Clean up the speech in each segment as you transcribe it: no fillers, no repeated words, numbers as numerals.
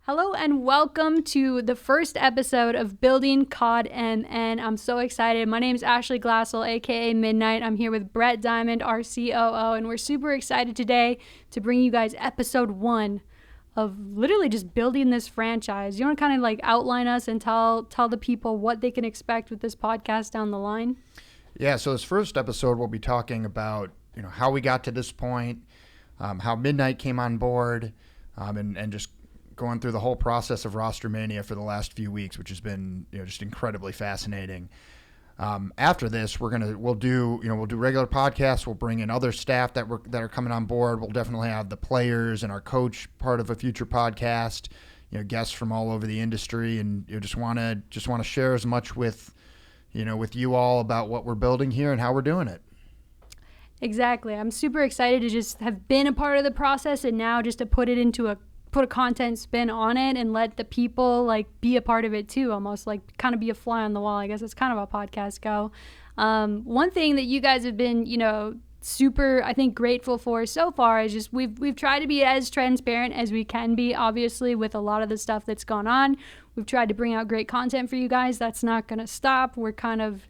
Hello and welcome to the first episode of Building COD MN. I'm so excited. My name is Ashley Glassell, aka Midnite. I'm here with Brett Diamond, our COO, and we're super excited today to bring you guys episode 1 of literally just building this franchise. You want to kind of like outline us and tell the people what they can expect with this podcast down the line? Yeah, so this first episode we'll be talking about how we got to this point, how Midnite came on board, and just going through the whole process of Rostermania for the last few weeks, which has been just incredibly fascinating. After this, we'll do regular podcasts. We'll bring in other staff that are coming on board. We'll definitely have the players and our coach part of a future podcast. Guests from all over the industry, and just want to share as much with you all about what we're building here and how we're doing it. Exactly. I'm super excited to just have been a part of the process, and now just to put a content spin on it and let the people like be a part of it too, almost like kind of be a fly on the wall. I guess it's kind of how podcasts go. One thing that you guys have been, super, I think, grateful for so far is just we've tried to be as transparent as we can be, obviously, with a lot of the stuff that's gone on. We've tried to bring out great content for you guys. That's not going to stop. We're kind of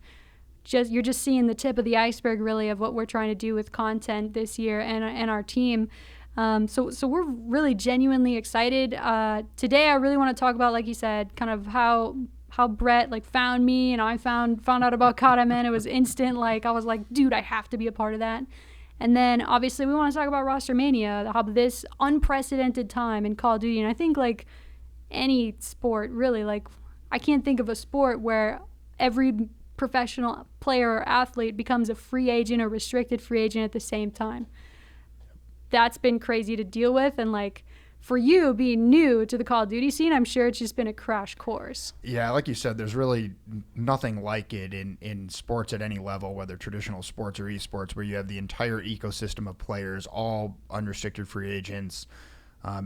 you're just seeing the tip of the iceberg, really, of what we're trying to do with content this year and our team. So we're really genuinely excited. Today I really want to talk about, like you said, kind of how Brett found me, and I found out about COD MN. It was instant. I was like, dude, I have to be a part of that. And then obviously we want to talk about Rostermania, how this unprecedented time in Call of Duty. And I think any sport, really, I can't think of a sport where every professional player or athlete becomes a free agent or restricted free agent at the same time. That's been crazy to deal with, and for you being new to the Call of Duty scene, I'm sure it's just been a crash course. Yeah, like you said, there's really nothing like it in sports at any level, whether traditional sports or esports, where you have the entire ecosystem of players, all unrestricted free agents,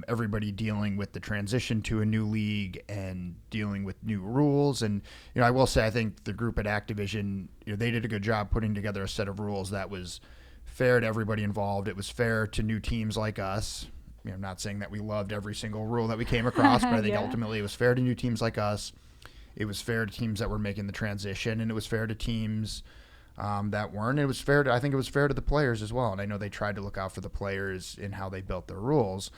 everybody dealing with the transition to a new league and dealing with new rules. And I will say, I think the group at Activision, they did a good job putting together a set of rules that was fair to everybody involved. It was fair to new teams like us. I'm not saying that we loved every single rule that we came across, but I think ultimately it was fair to new teams like us. It was fair to teams that were making the transition, and it was fair to teams that weren't. I think it was fair to the players as well. And I know they tried to look out for the players in how they built their rules.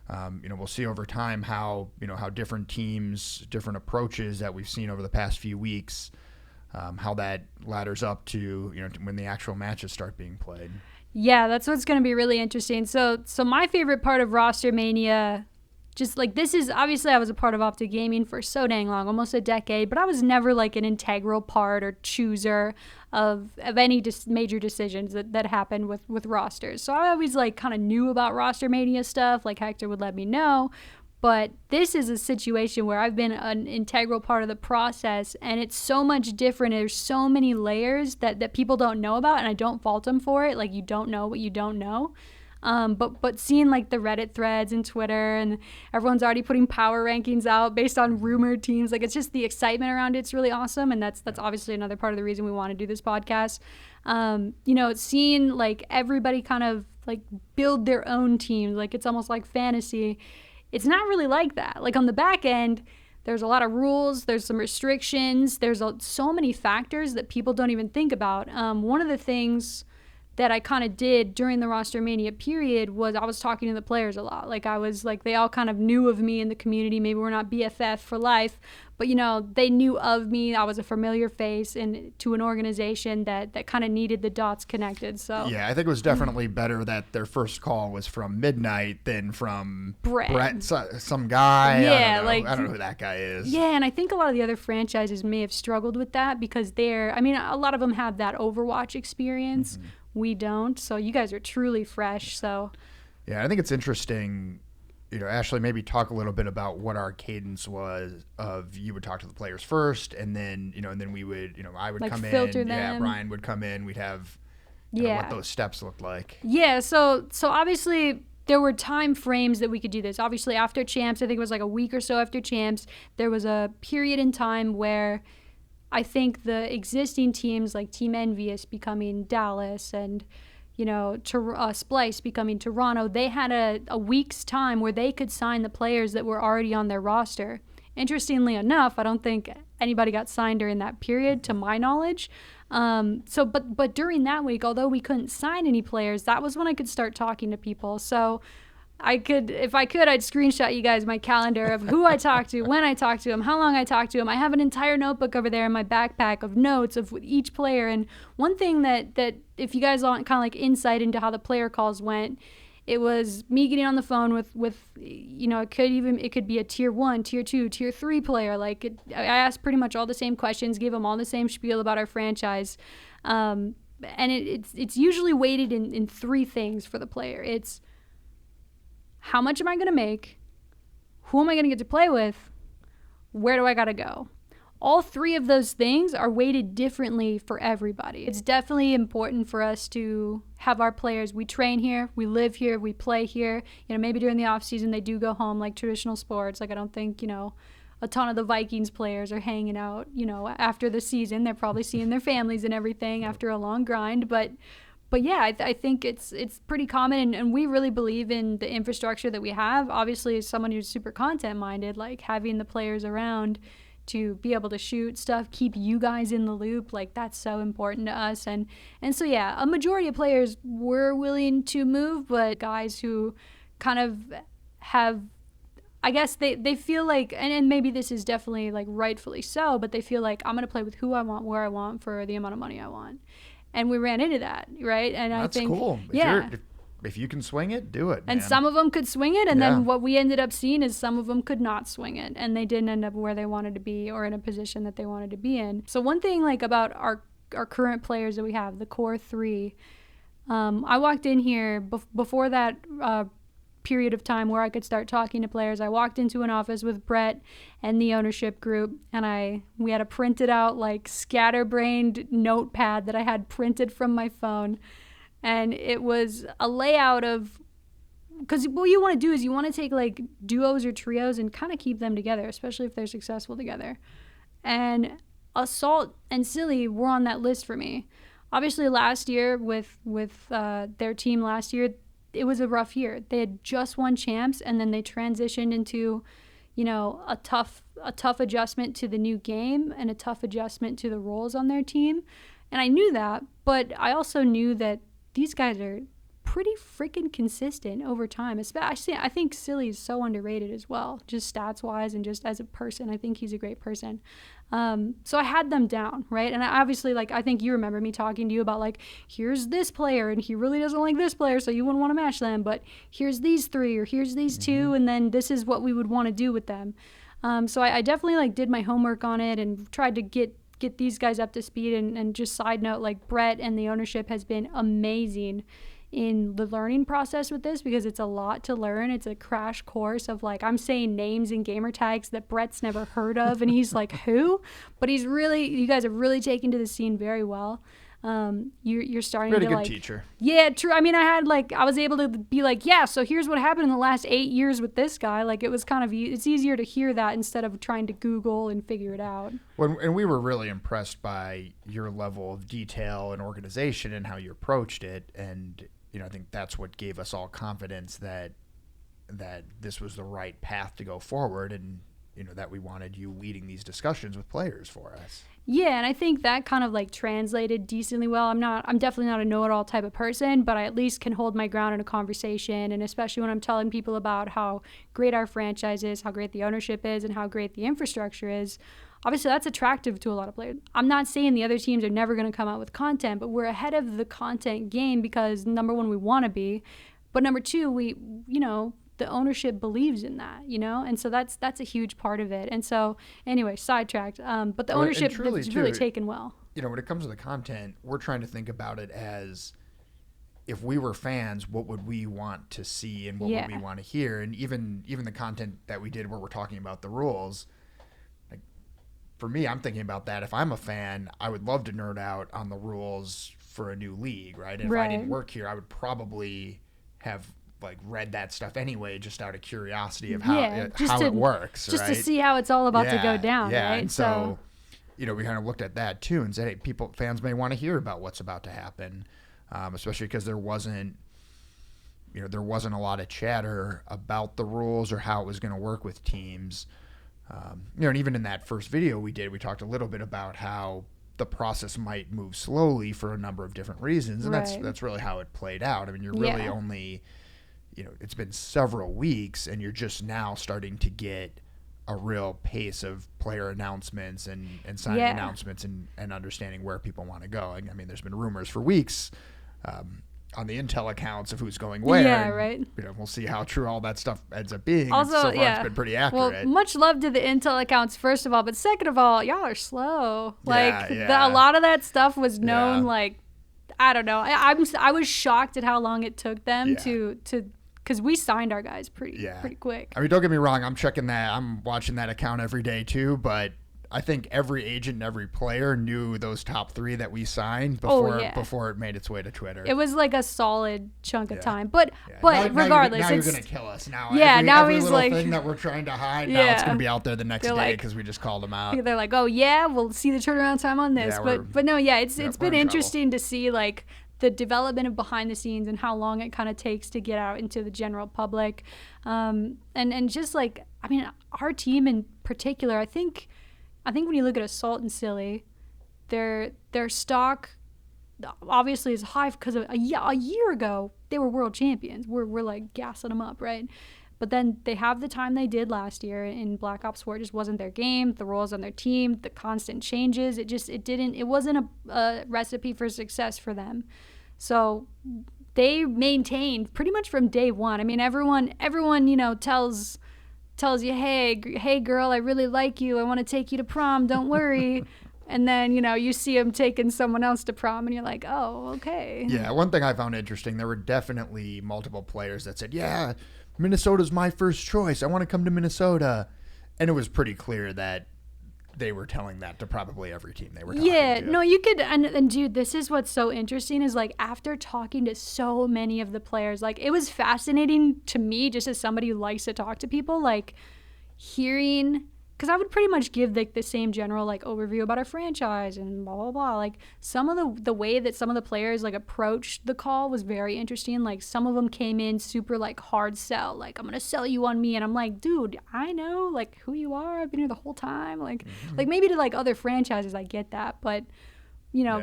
We'll see over time how different teams, different approaches that we've seen over the past few weeks, how that ladders up to when the actual matches start being played. Yeah, that's what's going to be really interesting. So my favorite part of Rostermania, this is obviously, I was a part of Optic Gaming for so dang long, almost a decade, but I was never an integral part or chooser of any major decisions that happened with rosters. So I always kind of knew about Rostermania stuff, Hector would let me know. But this is a situation where I've been an integral part of the process, and it's so much different. There's so many layers that people don't know about, and I don't fault them for it. You don't know what you don't know. But seeing the Reddit threads and Twitter, and everyone's already putting power rankings out based on rumored teams. It's just the excitement around it's really awesome, and that's obviously another part of the reason we want to do this podcast. Seeing everybody kind of build their own teams, it's almost like fantasy. It's not really like that. On the back end, there's a lot of rules, there's some restrictions, there's so many factors that people don't even think about. One of the things that I kind of did during the Rostermania period was I was talking to the players a lot. They all kind of knew of me in the community. Maybe we're not BFF for life, but they knew of me. I was a familiar face to an organization that kind of needed the dots connected. So yeah, I think it was definitely better that their first call was from Midnite than from Brett, some guy. Yeah, I don't know who that guy is. Yeah, and I think a lot of the other franchises may have struggled with that because a lot of them have that Overwatch experience. Mm-hmm. We don't, so you guys are truly fresh. So yeah, I think it's interesting, Ashley, maybe talk a little bit about what our cadence was of you would talk to the players first, and then and then we would I would come filter in, them. Brian would come in, we'd have what those steps looked like. Yeah, so obviously there were time frames that we could do this. Obviously after Champs, I think it was a week or so after Champs, there was a period in time where I think the existing teams like Team Envious becoming Dallas and Splice becoming Toronto, they had a week's time where they could sign the players that were already on their roster. Interestingly enough, I don't think anybody got signed during that period, to my knowledge. But during that week, although we couldn't sign any players, that was when I could start talking to people. So if I could, I'd screenshot you guys my calendar of who I talked to, when I talked to him, how long I talked to him. I have an entire notebook over there in my backpack of notes of each player. And one thing that if you guys want kind of like insight into how the player calls went, it was me getting on the phone with it could be a tier 1, tier 2, tier 3 player. I asked pretty much all the same questions, gave them all the same spiel about our franchise. And it's usually weighted in 3 things for the player. It's how much am I going to make? Who am I going to get to play with? Where do I got to go? All 3 of those things are weighted differently for everybody. It's definitely important for us to have our players. We train here, we live here, we play here. Maybe during the off season they do go home like traditional sports. I don't think, a ton of the Vikings players are hanging out, after the season. They're probably seeing their families and everything after a long grind. But yeah, I think it's pretty common, and we really believe in the infrastructure that we have. Obviously, as someone who's super content-minded, like having the players around to be able to shoot stuff, keep you guys in the loop, that's so important to us. And so, yeah, a majority of players were willing to move, but guys who kind of have, I guess they feel like, and maybe this is definitely rightfully so, but they feel like I'm going to play with who I want, where I want, for the amount of money I want. And we ran into that, right? And that's I think, cool. If you can swing it, do it, man. And some of them could swing it, and then what we ended up seeing is some of them could not swing it, and they didn't end up where they wanted to be or in a position that they wanted to be in. So one thing about our current players that we have, the core 3, I walked in here before that period of time where I could start talking to players. I walked into an office with Brett and the ownership group, and we had a printed out scatterbrained notepad that I had printed from my phone, and it was a layout of, because what you want to do is you want to take duos or trios and kind of keep them together, especially if they're successful together. And Assault and Silly were on that list for me. Obviously last year with their team last year, it was a rough year. They had just won champs, and then they transitioned into, a tough adjustment to the new game and a tough adjustment to the roles on their team. And I knew that, but I also knew that these guys are pretty freaking consistent over time. Especially, I think Silly is so underrated as well, just stats wise and just as a person. I think he's a great person. So I had them down, right? And I obviously, I think you remember me talking to you about here's this player and he really doesn't like this player, so you wouldn't want to match them, but here's these 3 or here's these 2, and then this is what we would want to do with them. So I definitely did my homework on it and tried to get these guys up to speed. And just side note, Brett and the ownership has been amazing in the learning process with this, because it's a lot to learn. It's a crash course of I'm saying names and gamer tags that Brett's never heard of, and he's like, who? But you guys have really taken to the scene very well. You're starting really to good teacher. Yeah, true. I mean, I was able to be yeah, so here's what happened in the last 8 years with this guy. It was kind of, it's easier to hear that instead of trying to Google and figure it out. And we were really impressed by your level of detail and organization and how you approached it. And I think that's what gave us all confidence that this was the right path to go forward, and that we wanted you leading these discussions with players for us. Yeah, and I think that kind of translated decently well. I'm definitely not a know-it-all type of person, but I at least can hold my ground in a conversation, and especially when I'm telling people about how great our franchise is, how great the ownership is, and how great the infrastructure is. Obviously, that's attractive to a lot of players. I'm not saying the other teams are never going to come out with content, but we're ahead of the content game because, number one, we want to be, but number two, the ownership believes in that, and so that's a huge part of it. And so, anyway, sidetracked. But the ownership is really taken well. When it comes to the content, we're trying to think about it as, if we were fans, what would we want to see and what would we want to hear? And even the content that we did where we're talking about the rules. For me, I'm thinking about that. If I'm a fan, I would love to nerd out on the rules for a new league, right? And if I didn't work here, I would probably have read that stuff anyway, just out of curiosity of how it works, just right? to see how it's all about to go down, yeah. right? And so we kind of looked at that too and said, hey, fans may want to hear about what's about to happen. especially because there wasn't a lot of chatter about the rules or how it was going to work with teams. And even in that first video we did, we talked a little bit about how the process might move slowly for a number of different reasons, and that's really how it played out. I mean, you're really only, it's been several weeks, and you're just now starting to get a real pace of player announcements and signing announcements and understanding where people want to go. I mean, there's been rumors for weeks on the Intel accounts of who's going where. Yeah, right. We'll see how true all that stuff ends up being. Also, so far it's been pretty accurate. Well, much love to the Intel accounts, first of all, but second of all, y'all are slow. A lot of that stuff was known, I don't know. I was shocked at how long it took them to because we signed our guys pretty quick. I mean, don't get me wrong. I'm checking that. I'm watching that account every day too, but I think every agent and every player knew those top 3 that we signed before it made its way to Twitter. It was like a solid chunk of time, but regardless, now you're gonna kill us now. Now every he's little like thing that we're trying to hide. Now it's gonna be out there the next day because we just called them out. They're like, oh yeah, we'll see the turnaround time on this, but no, it's been interesting to see like the development of behind the scenes and how long it kind of takes to get out into the general public, and just like, I mean, our team in particular, I think when you look at Assault and Silly, their stock obviously is high because a year ago they were world champions. We're like gassing them up, right? But then they have the time they did last year in Black Ops 4. It just wasn't their game. The roles on their team, the constant changes. It wasn't a recipe for success for them. So they maintained pretty much from day one. I mean, everyone tells you, hey girl, I really like you. I want to take you to prom. Don't worry. And then, you see him taking someone else to prom and you're like, oh, okay. Yeah, one thing I found interesting, there were definitely multiple players that said, yeah, Minnesota's my first choice. I want to come to Minnesota. And it was pretty clear that they were telling that to probably every team they were talking to. No, you could, and dude, this is what's so interesting is like after talking to so many of the players, like it was fascinating to me just as somebody who likes to talk to people, like hearing, because I would pretty much give like the same general like overview about our franchise and blah blah blah. Like some of the way that some of the players like approached the call was very interesting. Like some of them came in super like hard sell, like I'm gonna sell you on me, and I'm like, dude, I know like who you are. I've been here the whole time. Like maybe to like other franchises, I get that, but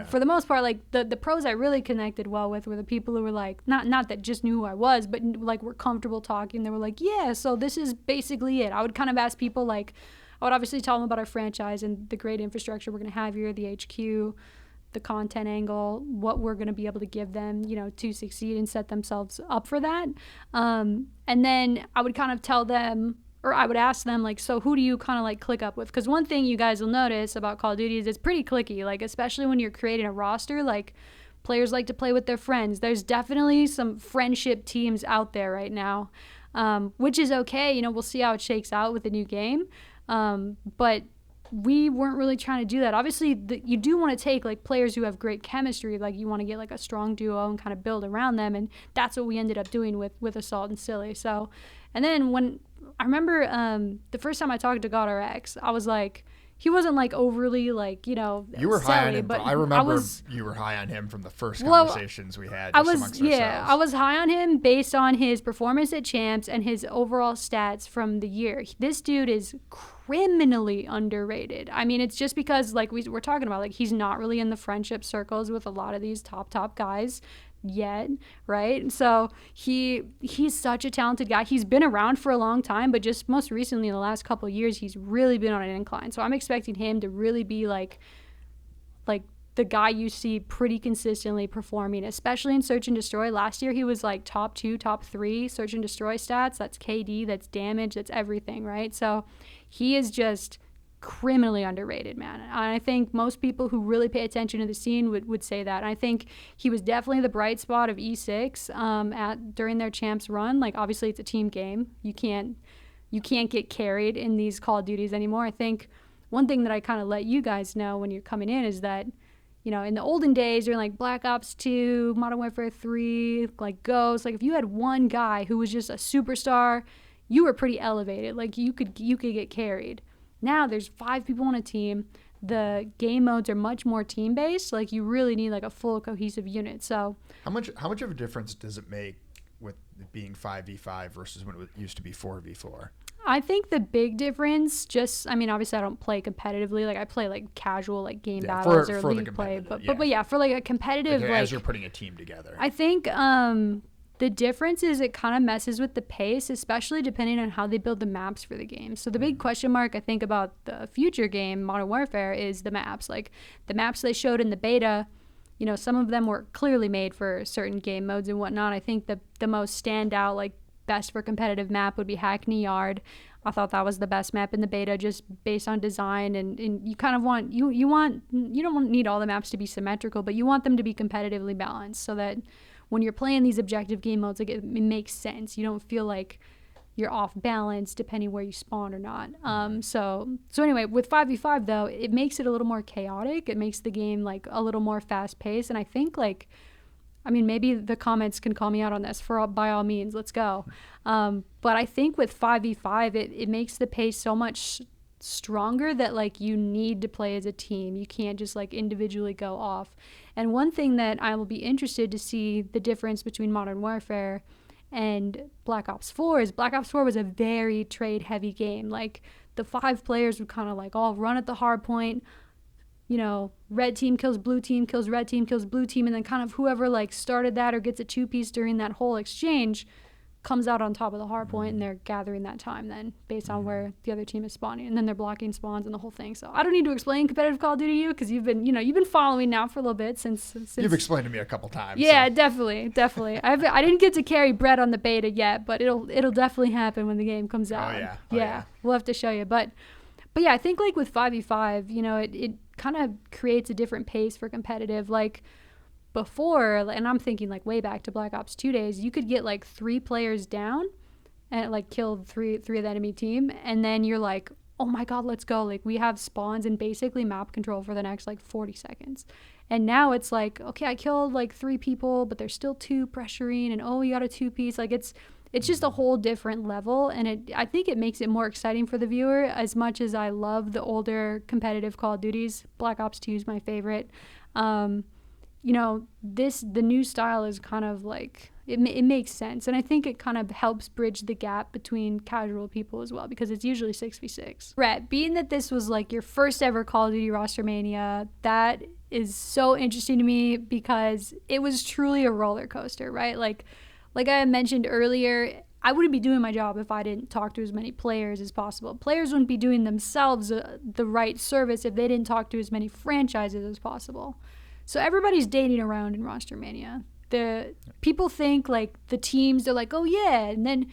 for the most part, like the pros I really connected well with were the people who were like not that just knew who I was, but like were comfortable talking. They were like, yeah, so this is basically it. I would kind of ask people like, I would obviously tell them about our franchise and the great infrastructure we're going to have here, the HQ, the content angle, what we're going to be able to give them, to succeed and set themselves up for that. And then I would kind of tell them, or I would ask them, like, so who do you kind of like click up with? Because one thing you guys will notice about Call of Duty is it's pretty clicky, like, especially when you're creating a roster, like, players like to play with their friends. There's definitely some friendship teams out there right now, which is okay. We'll see how it shakes out with the new game. But we weren't really trying to do that. Obviously, you do want to take like players who have great chemistry, like you want to get like a strong duo and kind of build around them, and that's what we ended up doing with Assault and Silly. So, and then when I remember the first time I talked to GodRx, I was like, he wasn't like overly like, you were high on him, but I remember you were high on him from the first conversations we had amongst ourselves. I was high on him based on his performance at Champs and his overall stats from the year. This dude is criminally underrated. I mean, it's just because like we're talking about, like he's not really in the friendship circles with a lot of these top guys yet, right? So he's such a talented guy. He's been around for a long time, but just most recently in the last couple of years, he's really been on an incline. So I'm expecting him to really be like the guy you see pretty consistently performing, especially in Search and Destroy. Last year, he was like top 2, top 3 Search and Destroy stats. That's KD, that's damage, that's everything, right? So he is just criminally underrated, man. And I think most people who really pay attention to the scene would say that. And I think he was definitely the bright spot of E6 during their Champs run. Like, obviously, it's a team game. You can't get carried in these Call of Duties anymore. I think one thing that I kind of let you guys know when you're coming in is that, in the olden days, during like Black Ops 2, Modern Warfare 3, like Ghost, like if you had one guy who was just a superstar, you were pretty elevated. Like you could get carried. Now there's 5 people on a team. the game modes are much more team based. Like you really need like a full cohesive unit. So how much of a difference does it make with it being 5v5 versus when it used to be 4v4? I think the big difference, obviously I don't play competitively. Like I play like casual, like game battles or league play. But yeah, for like a competitive, like as you're putting a team together. I think the difference is it kind of messes with the pace, especially depending on how they build the maps for the game. So the big question mark I think about the future game, Modern Warfare, is the maps. Like the maps they showed in the beta, you know, some of them were clearly made for certain game modes and whatnot. I think the most standout, like best for competitive map would be Hackney Yard. I thought that was the best map in the beta just based on design, and you kind of want you don't need all the maps to be symmetrical, but you want them to be competitively balanced so that when you're playing these objective game modes, like it makes sense. You don't feel like you're off balance depending where you spawn or not. So anyway, with 5v5 though, it makes it a little more chaotic. It makes the game like a little more fast paced, and I think like, I mean, maybe the comments can call me out on this. By all means, let's go. But I think with 5v5, it makes the pace so much stronger that like you need to play as a team. You can't just like individually go off. And one thing that I will be interested to see the difference between Modern Warfare and Black Ops 4 is Black Ops 4 was a very trade heavy game. Like the 5 players would kind of like all run at the hard point. You know, red team kills blue team, kills red team, kills blue team, and then kind of whoever like started that or gets a 2-piece during that whole exchange comes out on top of the hard point, and they're gathering that time then based on where the other team is spawning, and then they're blocking spawns and the whole thing. So I don't need to explain competitive Call of Duty to you because you've been following now for a little bit since you've explained to me a couple times. Yeah, so. definitely. I didn't get to carry Brett on the beta yet, but it'll definitely happen when the game comes out. Oh yeah. We'll have to show you, but yeah, I think like with 5v5, you know, it kind of creates a different pace for competitive. Like before, and I'm thinking like way back to Black Ops 2 days, you could get like 3 players down and like kill three of the enemy team, and then you're like, oh my god, let's go. Like we have spawns and basically map control for the next like 40 seconds. And now it's like, okay, I killed like 3 people, but there's still 2 pressuring, and oh, you got a 2-piece. Like it's just a whole different level, and I think it makes it more exciting for the viewer. As much as I love the older competitive Call of Duties, Black Ops 2 is my favorite. You know, the new style is kind of like, it makes sense, and I think it kind of helps bridge the gap between casual people as well, because it's usually 6v6. Brett, being that this was like your first ever Call of Duty Rostermania, that is so interesting to me because it was truly a roller coaster, right? Like I mentioned earlier, I wouldn't be doing my job if I didn't talk to as many players as possible. Players wouldn't be doing themselves the right service if they didn't talk to as many franchises as possible. So everybody's dating around in Rostermania. The people think like the teams, they're like, oh yeah, and then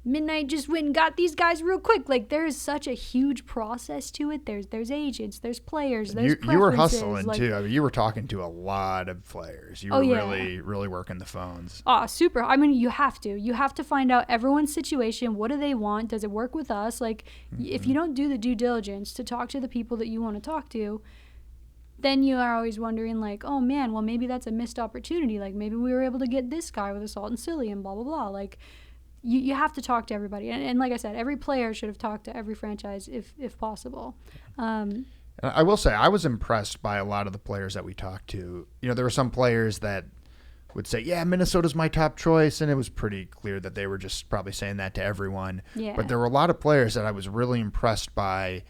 Midnite just went and got these guys real quick. Like there is such a huge process to it. There's agents, there's players, there's preferences. You were hustling too. I mean, you were talking to a lot of players. You were really working the phones. Oh, super. I mean, you have to find out everyone's situation. What do they want? Does it work with us? Like if you don't do the due diligence to talk to the people that you want to talk to, then you are always wondering like, oh man, well maybe that's a missed opportunity. Like maybe we were able to get this guy with Assault and Silly and blah, blah, blah. Like you have to talk to everybody. And like I said, every player should have talked to every franchise if possible. I will say I was impressed by a lot of the players that we talked to. You know, there were some players that would say, yeah, Minnesota's my top choice, and it was pretty clear that they were just probably saying that to everyone. Yeah. But there were a lot of players that I was really impressed by,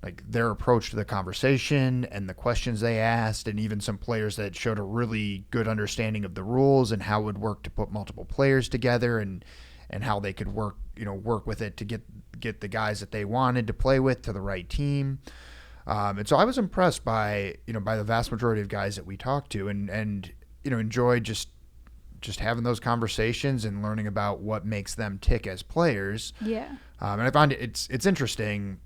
like their approach to the conversation and the questions they asked, and even some players that showed a really good understanding of the rules and how it would work to put multiple players together, and how they could work with it to get the guys that they wanted to play with to the right team. And so I was impressed by the vast majority of guys that we talked to, and enjoyed just having those conversations and learning about what makes them tick as players. Yeah. And I find it's interesting.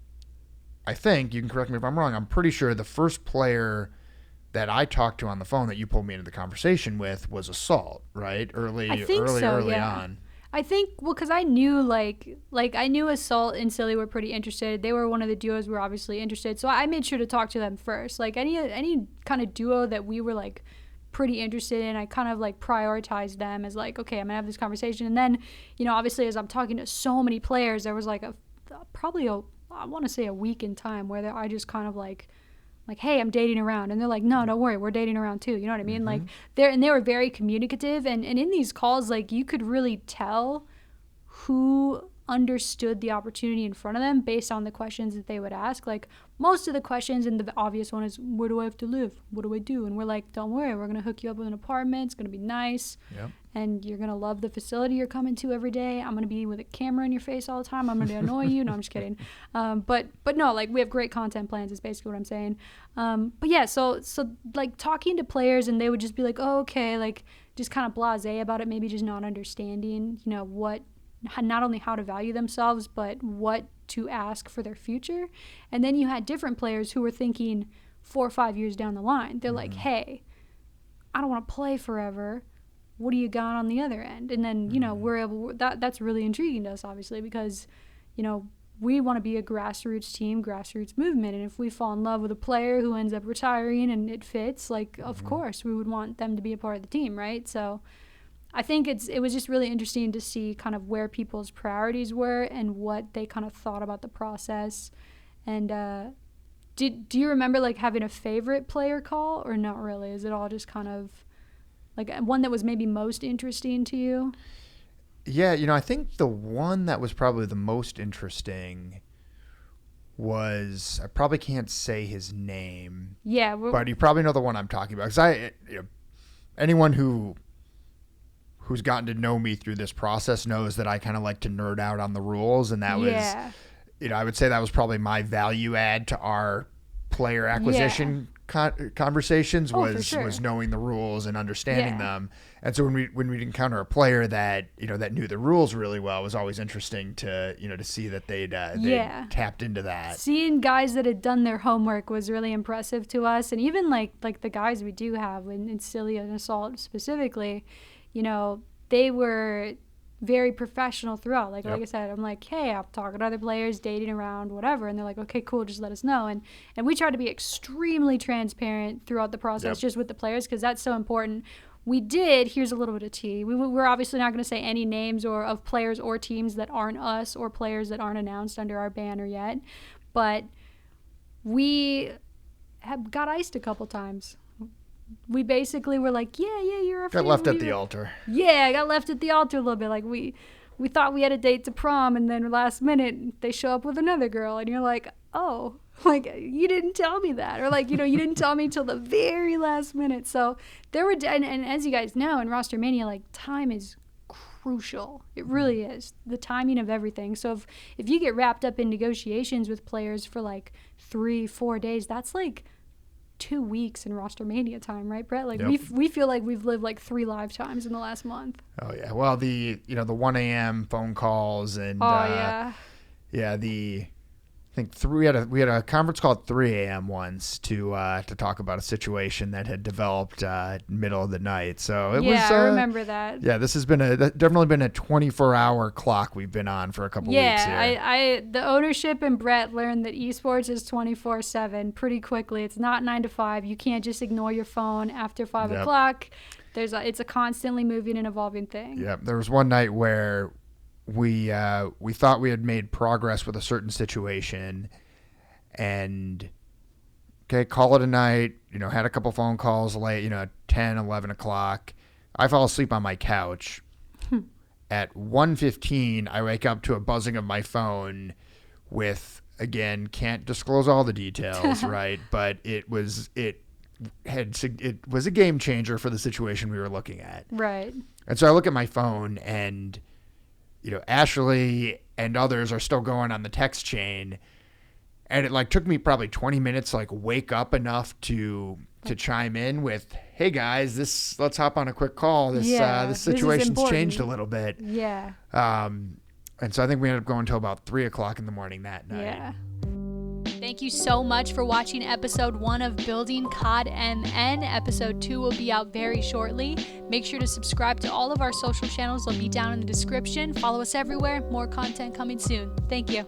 I think, you can correct me if I'm wrong, I'm pretty sure the first player that I talked to on the phone that you pulled me into the conversation with was Assault, right? Early on. I think, well, because I knew, I knew Assault and Silly were pretty interested. They were one of the duos we were obviously interested. So I made sure to talk to them first. Like, any kind of duo that we were, like, pretty interested in, I kind of, like, prioritized them as, like, okay, I'm going to have this conversation. And then, obviously, as I'm talking to so many players, there was, like, probably I want to say a week in time where I just kind of like like, hey, I'm dating around. And they're like, no, don't worry, we're dating around too. You know what I mean? Like, they were very communicative. And in these calls, like, you could really tell who understood the opportunity in front of them based on the questions that they would ask. Like, most of the questions, and the obvious one is, where do I have to live? What do I do? And we're like, don't worry, we're going to hook you up with an apartment. It's going to be nice. Yep. And you're going to love the facility you're coming to every day. I'm going to be with a camera in your face all the time. I'm going to annoy you. No, I'm just kidding. But no, like, we have great content plans is basically what I'm saying. But yeah, so like, talking to players, and they would just be like, oh, okay, like, just kind of blasé about it, maybe just not understanding, you know, not only how to value themselves, but what to ask for their future. And then you had different players who were thinking 4 or 5 years down the line. They're like, hey, I don't want to play forever. What do you got on the other end? And then, you know, that's really intriguing to us, obviously, because, you know, we want to be a grassroots team, grassroots movement. And if we fall in love with a player who ends up retiring and it fits, like, of course, we would want them to be a part of the team, right? So I think it was just really interesting to see kind of where people's priorities were and what they kind of thought about the process. And do you remember, like, having a favorite player call, or not really? Is it all just kind of like one that was maybe most interesting to you? Yeah, you know, I think the one that was probably the most interesting was, I probably can't say his name. Yeah. But you probably know the one I'm talking about. Because anyone who's gotten to know me through this process knows that I kind of like to nerd out on the rules. And that was, you know, I would say that was probably my value add to our player acquisition conversations was knowing the rules and understanding them. And so when we'd encounter a player that, you know, that knew the rules really well, it was always interesting to, you know, to see that they'd tapped into that. Seeing guys that had done their homework was really impressive to us. And even like the guys we do have in Silly and Assault specifically, you know, they were very professional throughout. Like I said, I'm like, hey, I'm talking to other players, dating around, whatever. And they're like, okay, cool, just let us know. And we try to be extremely transparent throughout the process, just with the players, because that's so important. We did, here's a little bit of tea. We're obviously not going to say any names or of players or teams that aren't us or players that aren't announced under our banner yet. But we have got iced a couple times. We basically were like, yeah, you're a got left at the altar. Yeah, I got left at the altar a little bit. Like, we thought we had a date to prom, and then last minute they show up with another girl, and you're like, oh, like, you didn't tell me that. Or, like, you know, you didn't tell me till the very last minute. So there were, and as you guys know, in Rostermania, like, time is crucial. It really is. The timing of everything. So if you get wrapped up in negotiations with players for, like, 3-4 days, that's, like, 2 weeks in Rostermania time, right, Brett? Like, we feel like we've lived like 3 lifetimes in the last month. Oh yeah. Well, the 1 a.m. phone calls and I think we had a conference call at 3 a.m. once to talk about a situation that had developed middle of the night. So it was. Yeah, I remember that. Yeah, this has been definitely been a 24-hour clock we've been on for a couple weeks here. Yeah, the ownership and Brett learned that esports is 24/7 pretty quickly. It's not 9 to 5. You can't just ignore your phone after 5 o'clock. It's a constantly moving and evolving thing. Yeah, there was one night where we thought we had made progress with a certain situation, and call it a night, you know, had a couple phone calls late, you know, 10, 11 o'clock. I fall asleep on my couch. At 1:15, I wake up to a buzzing of my phone with, again, can't disclose all the details, right? But it was a game changer for the situation we were looking at. Right. And so I look at my phone, and you know, Ashley and others are still going on the text chain. And it like took me probably 20 minutes to like wake up enough to chime in with, hey guys, let's hop on a quick call. This situation's changed a little bit. Yeah. And so I think we ended up going till about 3 o'clock in the morning that night. Yeah. Thank you so much for watching episode 1 of Building COD MN. Episode 2 will be out very shortly. Make sure to subscribe to all of our social channels. They'll be down in the description. Follow us everywhere. More content coming soon. Thank you.